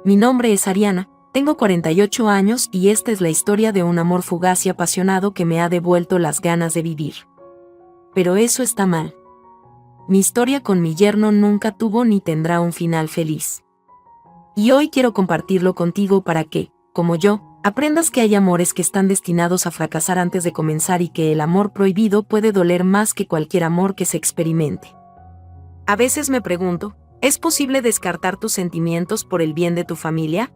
Mi nombre es Ariana, tengo 48 años y esta es la historia de un amor fugaz y apasionado que me ha devuelto las ganas de vivir. Pero eso está mal. Mi historia con mi yerno nunca tuvo ni tendrá un final feliz. Y hoy quiero compartirlo contigo para que, como yo, aprendas que hay amores que están destinados a fracasar antes de comenzar y que el amor prohibido puede doler más que cualquier amor que se experimente. A veces me pregunto, ¿es posible descartar tus sentimientos por el bien de tu familia?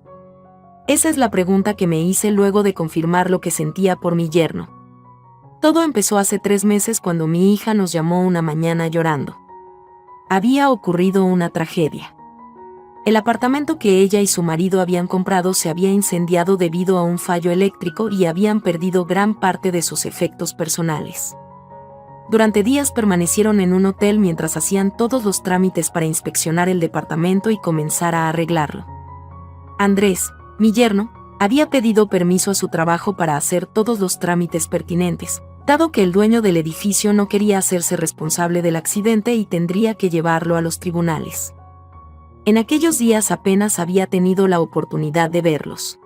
Esa es la pregunta que me hice luego de confirmar lo que sentía por mi yerno. Todo empezó hace 3 meses cuando mi hija nos llamó una mañana llorando. Había ocurrido una tragedia. El apartamento que ella y su marido habían comprado se había incendiado debido a un fallo eléctrico y habían perdido gran parte de sus efectos personales. Durante días permanecieron en un hotel mientras hacían todos los trámites para inspeccionar el departamento y comenzar a arreglarlo. Andrés, mi yerno, había pedido permiso a su trabajo para hacer todos los trámites pertinentes, dado que el dueño del edificio no quería hacerse responsable del accidente y tendría que llevarlo a los tribunales. En aquellos días apenas había tenido la oportunidad de verlos.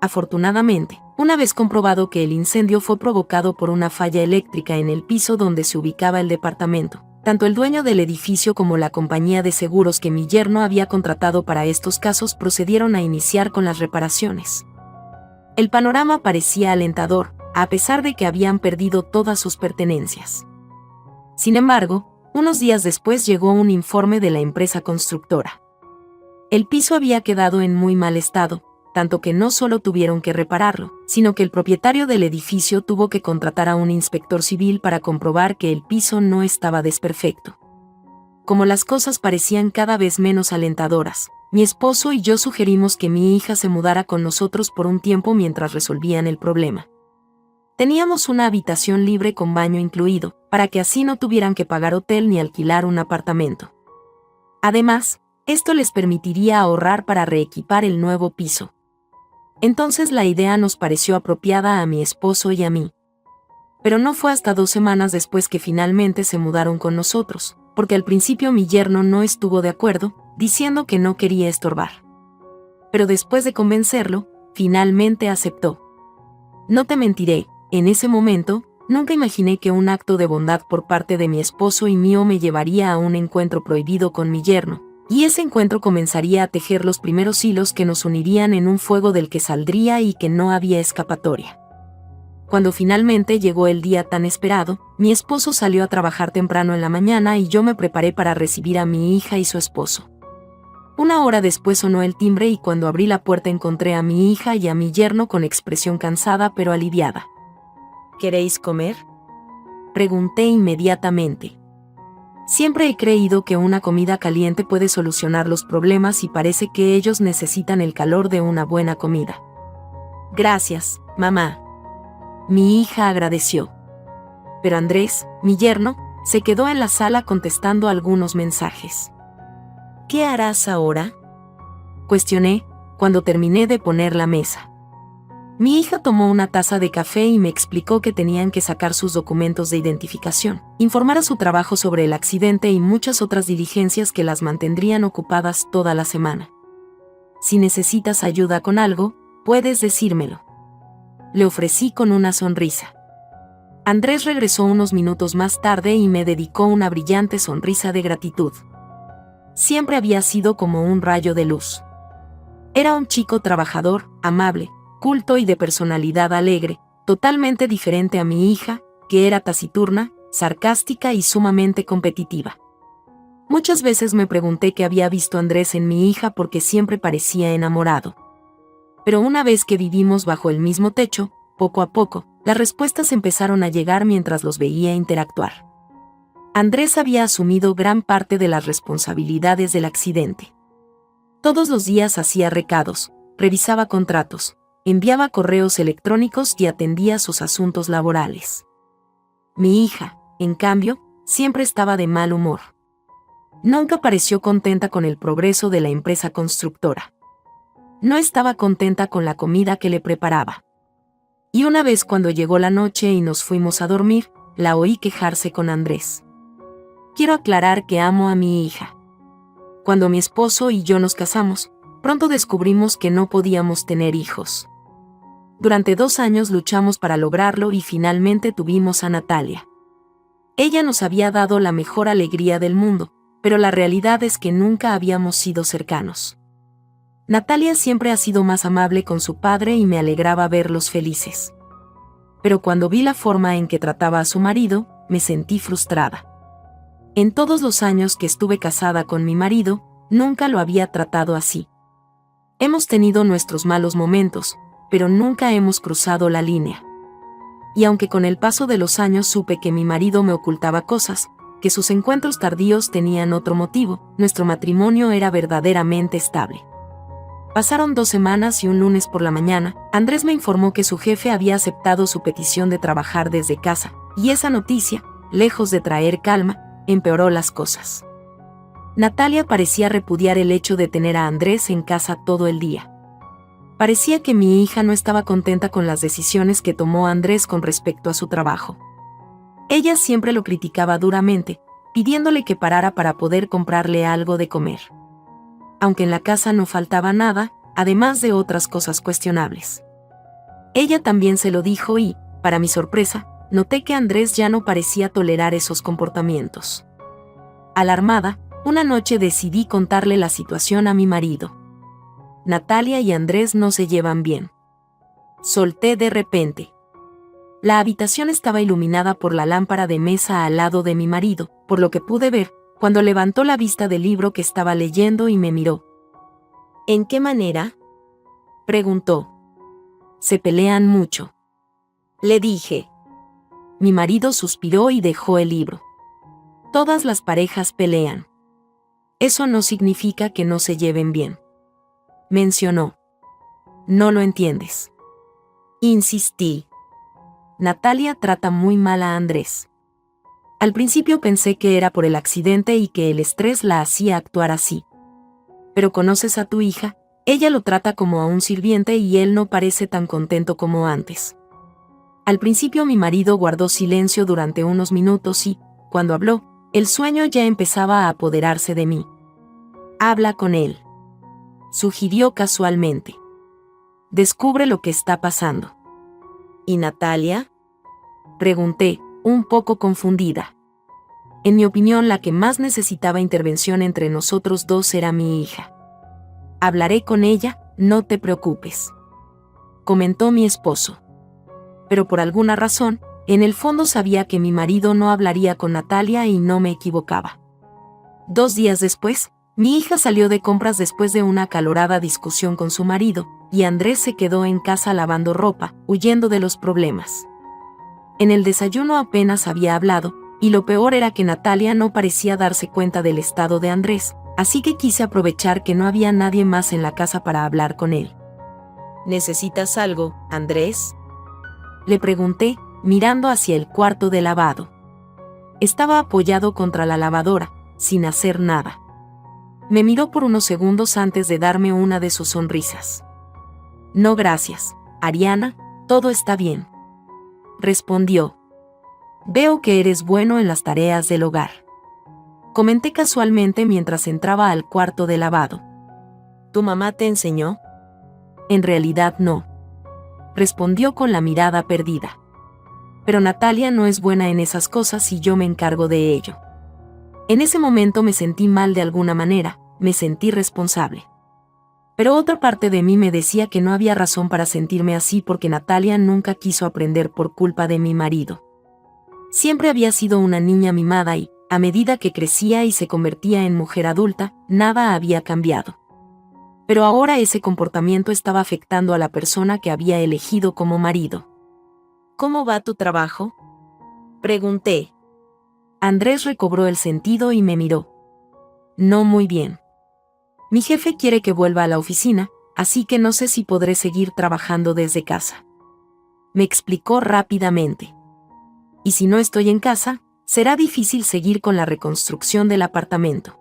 Afortunadamente, una vez comprobado que el incendio fue provocado por una falla eléctrica en el piso donde se ubicaba el departamento, tanto el dueño del edificio como la compañía de seguros que mi yerno había contratado para estos casos procedieron a iniciar con las reparaciones. El panorama parecía alentador, a pesar de que habían perdido todas sus pertenencias. Sin embargo, unos días después llegó un informe de la empresa constructora. El piso había quedado en muy mal estado, tanto que no solo tuvieron que repararlo, sino que el propietario del edificio tuvo que contratar a un inspector civil para comprobar que el piso no estaba desperfecto. Como las cosas parecían cada vez menos alentadoras, mi esposo y yo sugerimos que mi hija se mudara con nosotros por un tiempo mientras resolvían el problema. Teníamos una habitación libre con baño incluido, para que así no tuvieran que pagar hotel ni alquilar un apartamento. Además, esto les permitiría ahorrar para reequipar el nuevo piso. Entonces la idea nos pareció apropiada a mi esposo y a mí. Pero no fue hasta 2 semanas después que finalmente se mudaron con nosotros, porque al principio mi yerno no estuvo de acuerdo, diciendo que no quería estorbar. Pero después de convencerlo, finalmente aceptó. No te mentiré, en ese momento, nunca imaginé que un acto de bondad por parte de mi esposo y mío me llevaría a un encuentro prohibido con mi yerno, y ese encuentro comenzaría a tejer los primeros hilos que nos unirían en un fuego del que saldría y que no había escapatoria. Cuando finalmente llegó el día tan esperado, mi esposo salió a trabajar temprano en la mañana y yo me preparé para recibir a mi hija y su esposo. 1 hora después sonó el timbre y cuando abrí la puerta encontré a mi hija y a mi yerno con expresión cansada pero aliviada. ¿Queréis comer?, pregunté inmediatamente. Siempre he creído que una comida caliente puede solucionar los problemas y parece que ellos necesitan el calor de una buena comida. Gracias, mamá. Mi hija agradeció. Pero Andrés, mi yerno, se quedó en la sala contestando algunos mensajes. ¿Qué harás ahora?, cuestioné, cuando terminé de poner la mesa. Mi hija tomó una taza de café y me explicó que tenían que sacar sus documentos de identificación, informar a su trabajo sobre el accidente y muchas otras diligencias que las mantendrían ocupadas toda la semana. Si necesitas ayuda con algo, puedes decírmelo. Le ofrecí con una sonrisa. Andrés regresó unos minutos más tarde y me dedicó una brillante sonrisa de gratitud. Siempre había sido como un rayo de luz. Era un chico trabajador, amable, culto y de personalidad alegre, totalmente diferente a mi hija, que era taciturna, sarcástica y sumamente competitiva. Muchas veces me pregunté qué había visto Andrés en mi hija porque siempre parecía enamorado. Pero una vez que vivimos bajo el mismo techo, poco a poco, las respuestas empezaron a llegar mientras los veía interactuar. Andrés había asumido gran parte de las responsabilidades del accidente. Todos los días hacía recados, revisaba contratos, enviaba correos electrónicos y atendía sus asuntos laborales. Mi hija, en cambio, siempre estaba de mal humor. Nunca pareció contenta con el progreso de la empresa constructora. No estaba contenta con la comida que le preparaba. Y una vez cuando llegó la noche y nos fuimos a dormir, la oí quejarse con Andrés. Quiero aclarar que amo a mi hija. Cuando mi esposo y yo nos casamos, pronto descubrimos que no podíamos tener hijos. Durante 2 años luchamos para lograrlo y finalmente tuvimos a Natalia. Ella nos había dado la mejor alegría del mundo, pero la realidad es que nunca habíamos sido cercanos. Natalia siempre ha sido más amable con su padre y me alegraba verlos felices. Pero cuando vi la forma en que trataba a su marido, me sentí frustrada. En todos los años que estuve casada con mi marido, nunca lo había tratado así. Hemos tenido nuestros malos momentos, pero nunca hemos cruzado la línea. Y aunque con el paso de los años supe que mi marido me ocultaba cosas, que sus encuentros tardíos tenían otro motivo, nuestro matrimonio era verdaderamente estable. Pasaron 2 semanas y un lunes por la mañana, Andrés me informó que su jefe había aceptado su petición de trabajar desde casa, y esa noticia, lejos de traer calma, empeoró las cosas. Natalia parecía repudiar el hecho de tener a Andrés en casa todo el día. Parecía que mi hija no estaba contenta con las decisiones que tomó Andrés con respecto a su trabajo. Ella siempre lo criticaba duramente, pidiéndole que parara para poder comprarle algo de comer. Aunque en la casa no faltaba nada, además de otras cosas cuestionables. Ella también se lo dijo y, para mi sorpresa, noté que Andrés ya no parecía tolerar esos comportamientos. Alarmada, una noche decidí contarle la situación a mi marido. Natalia y Andrés no se llevan bien. Solté de repente. La habitación estaba iluminada por la lámpara de mesa al lado de mi marido, por lo que pude ver, cuando levantó la vista del libro que estaba leyendo y me miró. ¿En qué manera?, preguntó. Se pelean mucho, le dije. Mi marido suspiró y dejó el libro. Todas las parejas pelean. Eso no significa que no se lleven bien, mencionó. No lo entiendes. Insistí. Natalia trata muy mal a Andrés. Al principio pensé que era por el accidente y que el estrés la hacía actuar así. Pero conoces a tu hija, ella lo trata como a un sirviente y él no parece tan contento como antes. Al principio mi marido guardó silencio durante unos minutos y, cuando habló, el sueño ya empezaba a apoderarse de mí. Habla con él, sugirió casualmente. Descubre lo que está pasando. ¿Y Natalia?, pregunté, un poco confundida. En mi opinión, la que más necesitaba intervención entre nosotros dos era mi hija. Hablaré con ella, no te preocupes, comentó mi esposo. Pero por alguna razón, en el fondo sabía que mi marido no hablaría con Natalia y no me equivocaba. 2 días después, mi hija salió de compras después de una acalorada discusión con su marido, y Andrés se quedó en casa lavando ropa, huyendo de los problemas. En el desayuno apenas había hablado, y lo peor era que Natalia no parecía darse cuenta del estado de Andrés, así que quise aprovechar que no había nadie más en la casa para hablar con él. ¿Necesitas algo, Andrés?, le pregunté, mirando hacia el cuarto de lavado. Estaba apoyado contra la lavadora, sin hacer nada. Me miró por unos segundos antes de darme una de sus sonrisas. No gracias, Ariana, todo está bien, respondió. Veo que eres bueno en las tareas del hogar, comenté casualmente mientras entraba al cuarto de lavado. ¿Tu mamá te enseñó? En realidad no, respondió con la mirada perdida. Pero Natalia no es buena en esas cosas y yo me encargo de ello. En ese momento me sentí mal de alguna manera, me sentí responsable. Pero otra parte de mí me decía que no había razón para sentirme así porque Natalia nunca quiso aprender por culpa de mi marido. Siempre había sido una niña mimada y, a medida que crecía y se convertía en mujer adulta, nada había cambiado. Pero ahora ese comportamiento estaba afectando a la persona que había elegido como marido. ¿Cómo va tu trabajo?, pregunté. Andrés recobró el sentido y me miró. No muy bien. Mi jefe quiere que vuelva a la oficina, así que no sé si podré seguir trabajando desde casa, me explicó rápidamente. Y si no estoy en casa, será difícil seguir con la reconstrucción del apartamento.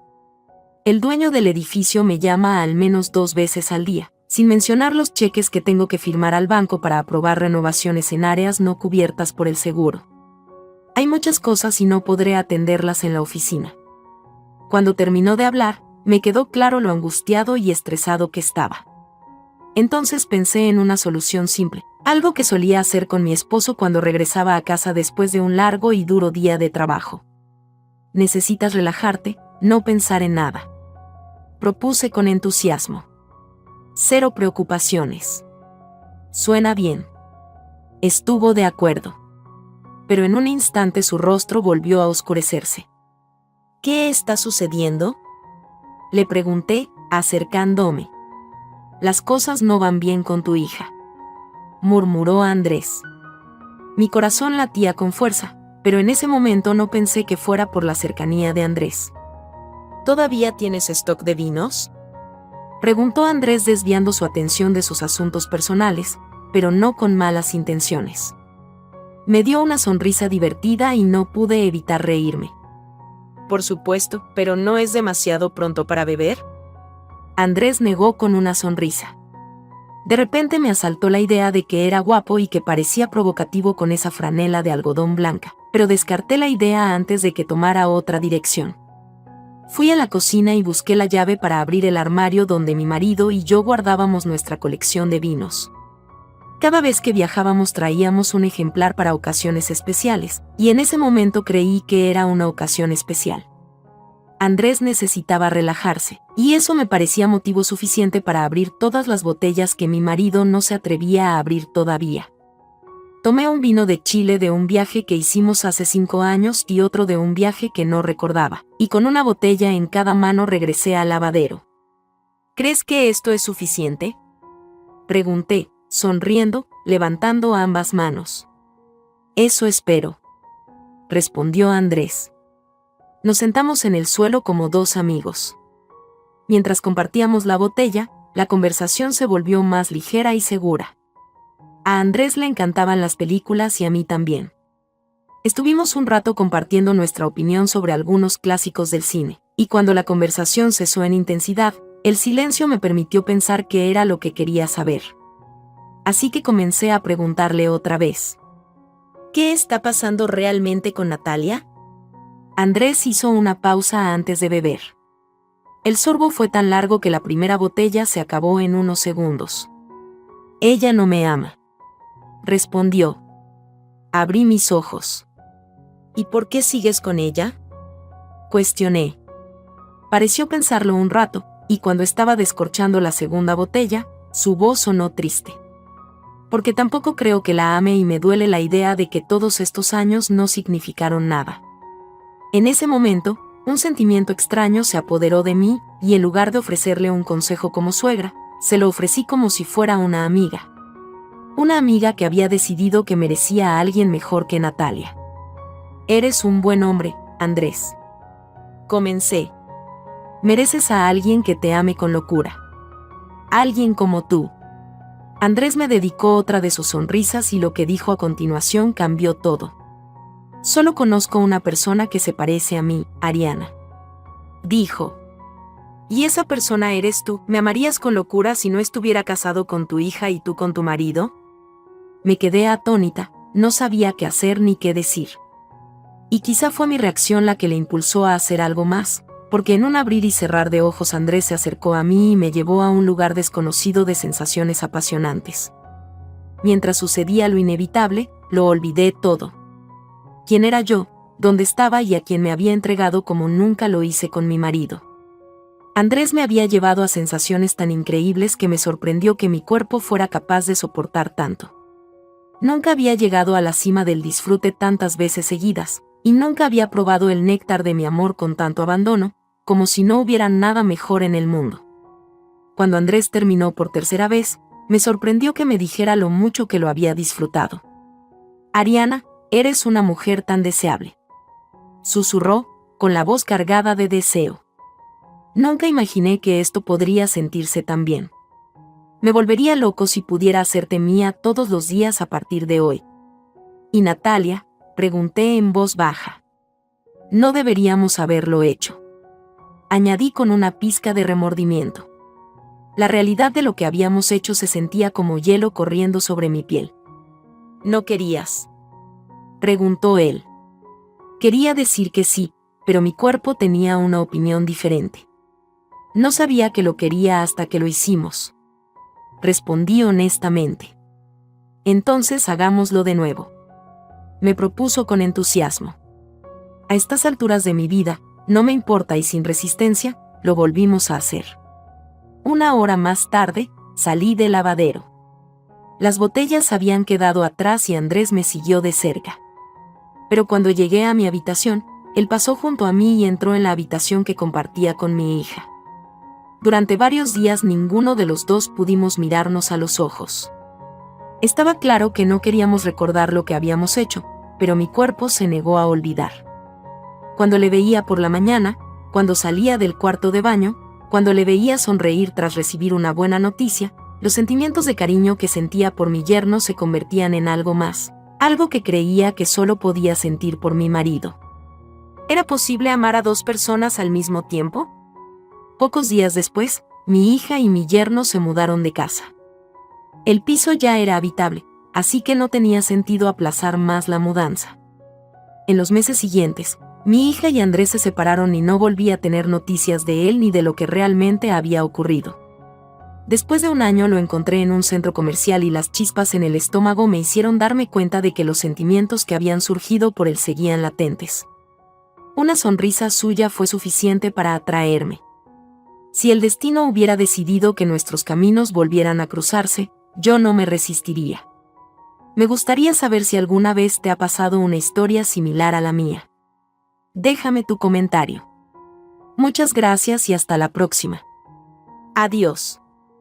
El dueño del edificio me llama al menos 2 veces al día, sin mencionar los cheques que tengo que firmar al banco para aprobar renovaciones en áreas no cubiertas por el seguro. Hay muchas cosas y no podré atenderlas en la oficina. Cuando terminó de hablar, Me quedó claro lo angustiado y estresado que estaba. Entonces pensé en una solución simple, algo que solía hacer con mi esposo cuando regresaba a casa después de un largo y duro día de trabajo. Necesitas relajarte, no pensar en nada. Propuse con entusiasmo. Cero preocupaciones. Suena bien. Estuvo de acuerdo. Pero en un instante su rostro volvió a oscurecerse. ¿Qué está sucediendo?, le pregunté, acercándome. Las cosas no van bien con tu hija, murmuró Andrés. Mi corazón latía con fuerza, pero en ese momento no pensé que fuera por la cercanía de Andrés. ¿Todavía tienes stock de vinos?, preguntó Andrés desviando su atención de sus asuntos personales, pero no con malas intenciones. Me dio una sonrisa divertida y no pude evitar reírme. Por supuesto, pero ¿no es demasiado pronto para beber?, Andrés negó con una sonrisa. De repente me asaltó la idea de que era guapo y que parecía provocativo con esa franela de algodón blanca, pero descarté la idea antes de que tomara otra dirección. Fui a la cocina y busqué la llave para abrir el armario donde mi marido y yo guardábamos nuestra colección de vinos. Cada vez que viajábamos traíamos un ejemplar para ocasiones especiales, y en ese momento creí que era una ocasión especial. Andrés necesitaba relajarse, y eso me parecía motivo suficiente para abrir todas las botellas que mi marido no se atrevía a abrir todavía. Tomé un vino de Chile de un viaje que hicimos hace 5 años y otro de un viaje que no recordaba, y con una botella en cada mano regresé al lavadero. ¿Crees que esto es suficiente?, pregunté, sonriendo, levantando ambas manos. Eso espero, respondió Andrés. Nos sentamos en el suelo como dos amigos. Mientras compartíamos la botella, la conversación se volvió más ligera y segura. A Andrés le encantaban las películas y a mí también. Estuvimos un rato compartiendo nuestra opinión sobre algunos clásicos del cine, y cuando la conversación cesó en intensidad, el silencio me permitió pensar qué era lo que quería saber. Así que comencé a preguntarle otra vez. ¿Qué está pasando realmente con Natalia?, Andrés hizo una pausa antes de beber. El sorbo fue tan largo que la primera botella se acabó en unos segundos. Ella no me ama, respondió. Abrí mis ojos. ¿Y por qué sigues con ella?, cuestioné. Pareció pensarlo un rato, y cuando estaba descorchando la segunda botella, su voz sonó triste. Porque tampoco creo que la ame y me duele la idea de que todos estos años no significaron nada. En ese momento, un sentimiento extraño se apoderó de mí, y en lugar de ofrecerle un consejo como suegra, se lo ofrecí como si fuera una amiga. Una amiga que había decidido que merecía a alguien mejor que Natalia. Eres un buen hombre, Andrés, comencé. Mereces a alguien que te ame con locura. Alguien como tú. Andrés me dedicó otra de sus sonrisas y lo que dijo a continuación cambió todo. Solo conozco una persona que se parece a mí, Ariana, dijo. ¿Y esa persona eres tú? ¿Me amarías con locura si no estuviera casado con tu hija y tú con tu marido? Me quedé atónita, no sabía qué hacer ni qué decir. Y quizá fue mi reacción la que le impulsó a hacer algo más, porque en un abrir y cerrar de ojos Andrés se acercó a mí y me llevó a un lugar desconocido de sensaciones apasionantes. Mientras sucedía lo inevitable, lo olvidé todo. ¿Quién era yo?, dónde estaba y a quién me había entregado como nunca lo hice con mi marido. Andrés me había llevado a sensaciones tan increíbles que me sorprendió que mi cuerpo fuera capaz de soportar tanto. Nunca había llegado a la cima del disfrute tantas veces seguidas, y nunca había probado el néctar de mi amor con tanto abandono, como si no hubiera nada mejor en el mundo. Cuando Andrés terminó por tercera vez, me sorprendió que me dijera lo mucho que lo había disfrutado. Ariana, eres una mujer tan deseable, susurró, con la voz cargada de deseo. Nunca imaginé que esto podría sentirse tan bien. Me volvería loco si pudiera hacerte mía todos los días a partir de hoy. ¿Y Natalia?, pregunté en voz baja. No deberíamos haberlo hecho, añadí con una pizca de remordimiento. La realidad de lo que habíamos hecho se sentía como hielo corriendo sobre mi piel. ¿No querías?, preguntó él. Quería decir que sí, pero mi cuerpo tenía una opinión diferente. No sabía que lo quería hasta que lo hicimos. Respondí honestamente. Entonces hagámoslo de nuevo. Me propuso con entusiasmo. A estas alturas de mi vida, no me importa y sin resistencia, lo volvimos a hacer. 1 hora más tarde, salí del lavadero. Las botellas habían quedado atrás y Andrés me siguió de cerca. Pero cuando llegué a mi habitación, él pasó junto a mí y entró en la habitación que compartía con mi hija. Durante varios días ninguno de los dos pudimos mirarnos a los ojos. Estaba claro que no queríamos recordar lo que habíamos hecho, pero mi cuerpo se negó a olvidar. Cuando le veía por la mañana, cuando salía del cuarto de baño, cuando le veía sonreír tras recibir una buena noticia, los sentimientos de cariño que sentía por mi yerno se convertían en algo más, algo que creía que solo podía sentir por mi marido. ¿Era posible amar a 2 personas al mismo tiempo? Pocos días después, mi hija y mi yerno se mudaron de casa. El piso ya era habitable, así que no tenía sentido aplazar más la mudanza. En los meses siguientes, mi hija y Andrés se separaron y no volví a tener noticias de él ni de lo que realmente había ocurrido. Después de 1 año lo encontré en un centro comercial y las chispas en el estómago me hicieron darme cuenta de que los sentimientos que habían surgido por él seguían latentes. Una sonrisa suya fue suficiente para atraerme. Si el destino hubiera decidido que nuestros caminos volvieran a cruzarse, yo no me resistiría. Me gustaría saber si alguna vez te ha pasado una historia similar a la mía. Déjame tu comentario. Muchas gracias y hasta la próxima. Adiós.